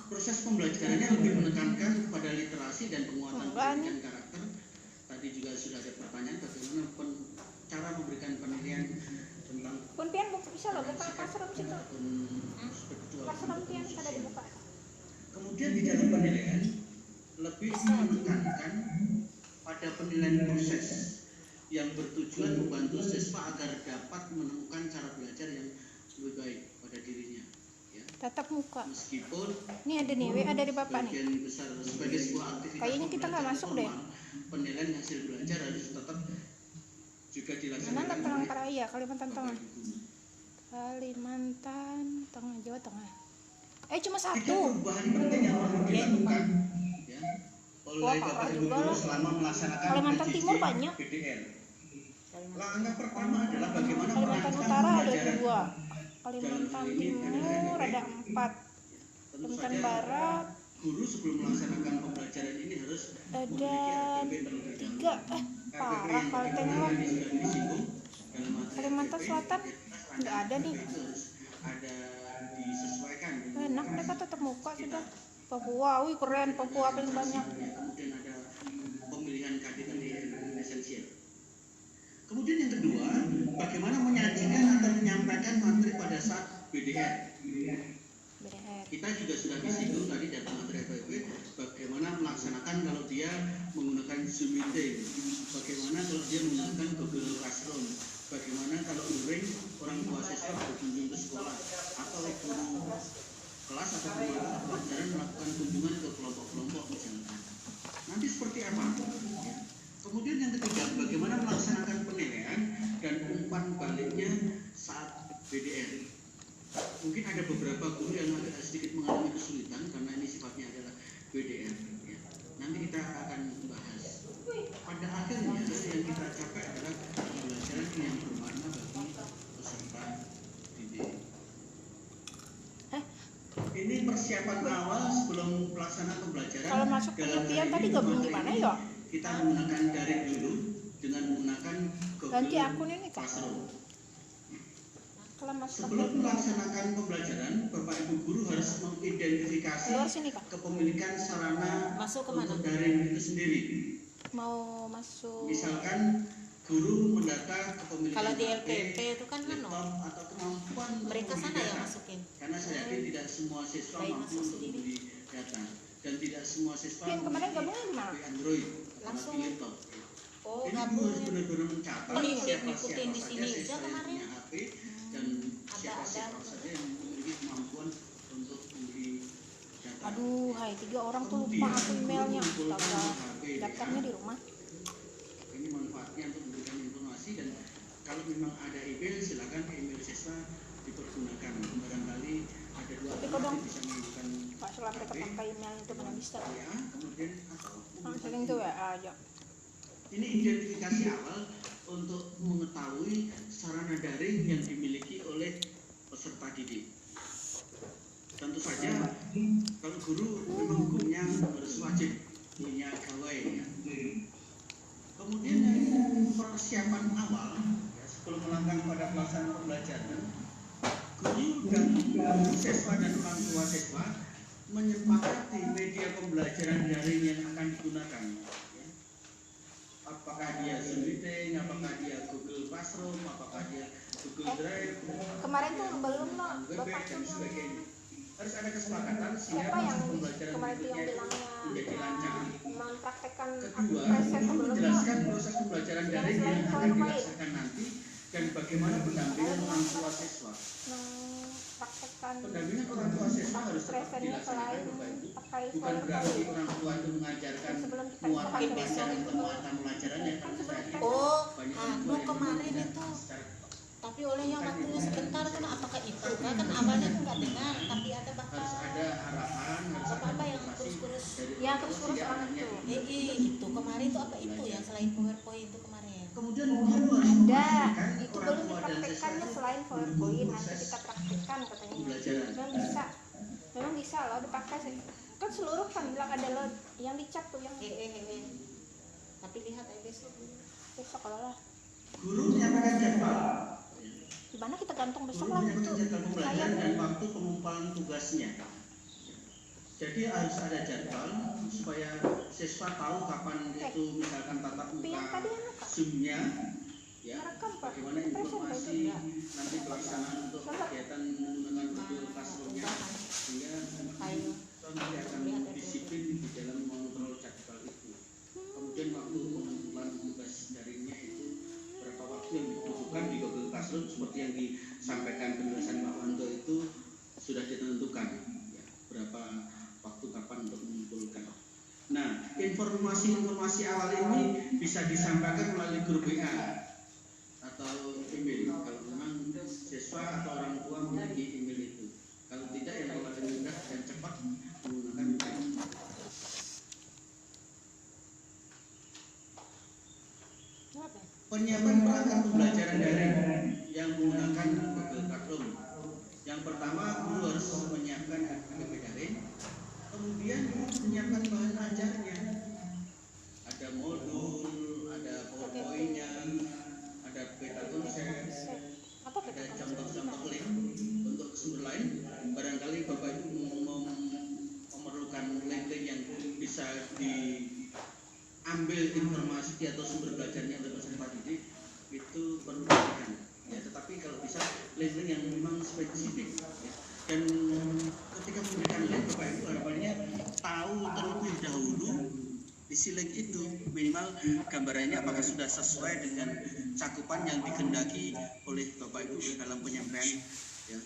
Proses pembelajarannya lebih menekankan kepada literasi dan penguatan Enggak nih. pendidikan karakter. Tadi juga sudah ada pertanyaan bagaimana cara memberikan penilaian tentang Puntian bisa loh buka classroom situ. spiritual. Classroom pian kada dibuka. Kemudian di dalam penilaian lebih menekankan pada penilaian proses yang bertujuan membantu siswa agar dapat menemukan cara belajar yang lebih baik pada dirinya. Ya. Tatap muka. Meskipun Ini ada nih, ada di bapak nih. bagian besar sebagai sebuah aktivitas Kayaknya kita nggak pembelajaran masuk deh. formal, penilaian hasil belajar harus tetap juga Mana dilaksanakan Tengah oleh Raya, Kalimantan Tengah. Bapak Ibu. Kalimantan Tengah, Jawa Tengah. Cuma 3 satu. perubahan penting yang perlu dilakukan ya, oleh Wah, Bapak parah Ibu juga guru lah. selama melaksanakan Kalimantan PJJ Timur banyak. BDR. Langkah pertama adalah bagaimana Kalimantan merancang Utara ada pembelajaran. 2. Kalimantan Timur ada 4. Tentu Kalimantan saja Barat guru sebelum melaksanakan pembelajaran ini harus ada memiliki RPP terlebih dahulu. 3. RPP Parah yang Kalteng tadi lah. sudah disinggung dalam materi Kalimantan RPP, Selatan identitas nggak ada nih. RPP itu harus ada disesuaikan dengan Enak mereka tetap muka sudah. Papua, wih keren Papua paling banyak. kemudian ada pemilihan KD-KD yang esensial. Kemudian yang kedua, bagaimana menyajikan atau menyampaikan materi pada saat BDR. BDR. Kita juga sudah disinggung tadi dalam materi RPP bagaimana melaksanakan kalau dia menggunakan Zoom meeting, bagaimana kalau dia menggunakan Google Classroom, bagaimana kalau luring orang tua siswa berkunjung ke sekolah atau guru kelas atau guru mata pelajaran melakukan kunjungan ke kelompok-kelompok misalkan. Nanti seperti apa? Ya. Kemudian yang ketiga, bagaimana melaksanakan penilaian dan umpan baliknya saat BDR. Mungkin ada beberapa guru yang agak sedikit mengalami kesulitan karena ini sifatnya adalah BDR. Ya. Nanti kita akan bahas. Pada akhirnya yang kita capai adalah pembelajaran yang bermakna bagi peserta didik. Ini persiapan awal sebelum pelaksanaan pembelajaran. Kalau masuk penelitian tadi gabung di mana ya? Kita menggunakan daring dulu dengan menggunakan Google Ganti akun ini kah? Classroom. Kalau masuk Sebelum melaksanakan pembelajaran, Bapak Ibu guru harus mengidentifikasi keluar sini kak. kepemilikan sarana Masuk kemana? untuk daring itu sendiri. Mau masuk. Misalkan guru mendata kepemilikan Kalau di HP, LPP itu kan laptop atau kemampuan untuk mereka sana membeli yang data. masukin. Karena saya yakin tidak semua siswa Baik, mampu masuk untuk sendiri. membeli data dan tidak semua siswa Yang kemarin memiliki gabungnya gimana? HP Android Langsung. apalagi laptop. Oh, Ini guru gabung. harus benar-benar mencatat Oh, siapa ngikutin di saja sini aja siswa yang kemarin. punya HP dan siapa saja yang memiliki kemampuan untuk membeli data. Aduh, hai 3 orang tuh lupa aku emailnya. Astaga, daftarnya di rumah. Ini manfaatnya untuk memberikan informasi dan kalau memang ada email silakan email siswa dipergunakan. Barangkali ada 2 Tapi teman kadang yang bisa menggunakan Pak setelah mereka pakai email itu mana bisa. ya, kemudian atau Sering tuh ya aja. ini identifikasi awal untuk mengetahui sarana daring yang dimiliki oleh peserta didik. tentu saja kalau guru memang hukumnya harus wajib punya gawai ya. Kemudian persiapan awal ya, sebelum melangkah pada pelaksanaan pembelajaran, guru dan siswa dan orang tua siswa menyepakati media pembelajaran daring yang akan digunakan. Ya. Apakah dia Zoom meeting, apakah dia Google Classroom, apakah dia Google Drive, Kemarin tuh belum loh, WebEx Bapak dan tuh sebagainya. Harus ada kesepakatan sehingga siapa yang proses pembelajaran kemarin tuh yang berikutnya bilangnya menjadi lancar. mempraktekkan Kedua, proses guru sebelumnya menjelaskan proses pembelajaran daring yang akan PowerPoint dilaksanakan nanti dan bagaimana pendampingan orang tua siswa. mempraktekkan Pendampingan orang tua siswa harus tetap presennya dilaksanakan, selain Bapak Ibu. pakai Bukan berarti PowerPoint. orang tua itu mengajarkan Sebelum kita muatan bahas pelajaran besok. atau muatan pelajarannya kan saya Oh, banyak orang tua yang kemarin tidak itu. secara Tapi oleh yang waktunya sebentar kan apakah itu? Kan awalnya aku nggak dengar, tapi ada harus bapak ada arahan, harus ada apa yang motivasi kurus-kurus. dari Ya, orang tua kurus-kurus sehingga orang anaknya itu. Itu kemarin itu apa itu yang selain PowerPoint itu kemarin? Kemudian guru harus Ada, memastikan itu orang belum tua dan siswa dipraktekkannya itu selain PowerPoint, nanti kita praktekkan katanya. pembelajaran. Memang bisa loh dipakai sih. Kan seluruh kan bilang ada loh yang dicap tuh yang Tapi lihat aja besok. besok kalau lah. Guru menyampaikan jadwal. Gimana kita gantung besok Guru lah menyampaikan itu. jadwal pembelajaran dan waktu pengumpulan tugasnya. Jadi harus ada jadwal supaya siswa tahu kapan itu misalkan tatap Tapi yang muka tadi anu Kak, Zoom-nya ya, merekam Pak. bagaimana informasi nanti pelaksanaan untuk kegiatan menggunakan Google Classroom-nya sehingga nanti akan disiplin di dalam mengontrol jadwal itu. Kemudian waktu pengumpulan tugas daringnya itu berapa waktu yang dibutuhkan di Google Classroom seperti yang disampaikan penjelasan Pak Wanto itu sudah ditentukan ya, berapa waktu kapan untuk mengumpulkan. Nah, informasi-informasi awal ini bisa disampaikan melalui grup WA atau email kalau memang siswa atau orang tua memiliki email itu. Kalau tidak, yang paling mudah dan cepat menggunakan email. Penyiapan perangkat pembelajaran daring yang menggunakan Google Classroom. Yang pertama, guru harus menyiapkan RPP daring. Kemudian menyiapkan bahan ajarnya. Ada modul, ada PowerPoint-nya, ada peta konsep, ada contoh-contoh link untuk sumber lain. Barangkali Bapak Ibu memerlukan link-link yang bisa diambil informasi atau sumber belajarnya oleh peserta didik, itu perlu diberikan. Ya, tetapi kalau bisa link-link yang memang spesifik. Ya. Dan ketika memberikan link, Bapak Ibu harapannya tahu terlebih dahulu isi link itu, minimal gambarannya apakah sudah sesuai dengan cakupan yang dikehendaki oleh Bapak Ibu dalam penyampaian ya,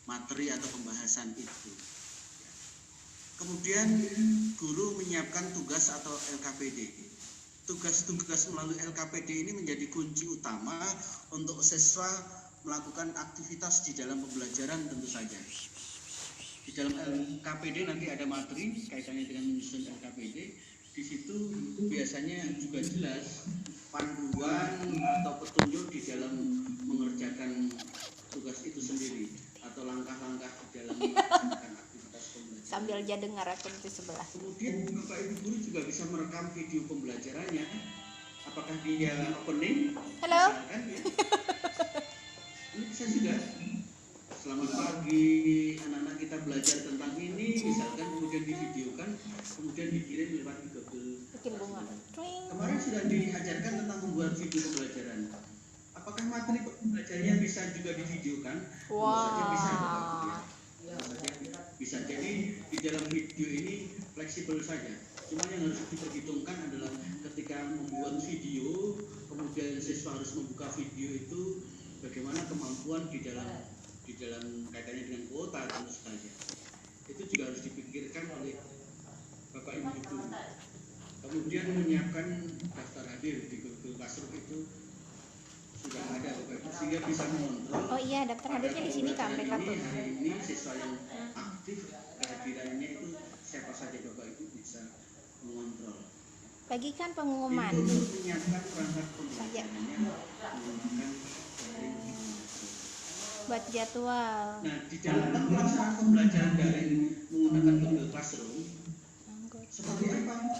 materi atau pembahasan itu. Kemudian guru menyiapkan tugas atau LKPD. Tugas-tugas melalui LKPD ini menjadi kunci utama untuk siswa melakukan aktivitas di dalam pembelajaran tentu saja. Di dalam LKPD nanti ada materi kaitannya dengan menyusun LKPD. Di situ biasanya juga jelas panduan atau petunjuk di dalam mengerjakan tugas itu sendiri atau langkah-langkah di dalam melaksanakan aktivitas pembelajaran. Sambil aja dengar aku di sebelah. Kemudian Bapak Ibu guru juga bisa merekam video pembelajarannya. Apakah dia opening? Halo. Misalkan, ya. Ini bisa juga. Selamat pagi, anak-anak kita belajar tentang ini, misalkan kemudian divideokan, kemudian dikirim lewat Google. Bikin bunga. Kemarin sudah diajarkan tentang membuat video pembelajaran. Apakah materi pembelajarannya bisa juga divideokan? Tentu saja bisa, Bapak Ibu, ya. Bisa jadi di dalam video ini fleksibel saja. Cuma yang harus diperhitungkan adalah ketika membuat video, kemudian siswa harus membuka video itu, bagaimana kemampuan di dalam kaitannya dengan kuota tentu saja. Itu juga harus dipikirkan oleh Bapak Ibu guru. Kemudian menyiapkan daftar hadir di Google Classroom itu sudah ada Bapak Ibu, sehingga bisa mengontrol. Oh iya, daftar hadirnya di sini Kak, mereka tuh. Hari ini siswa yang aktif kehadirannya itu siapa saja Bapak Ibu bisa mengontrol. Bagikan pengumuman. Itu untuk menyiapkan perangkat pembelajarannya Saja. menggunakan daring. buat jadwal. Nah, di dalam pelaksanaan pembelajaran daring menggunakan Google Classroom, seperti apa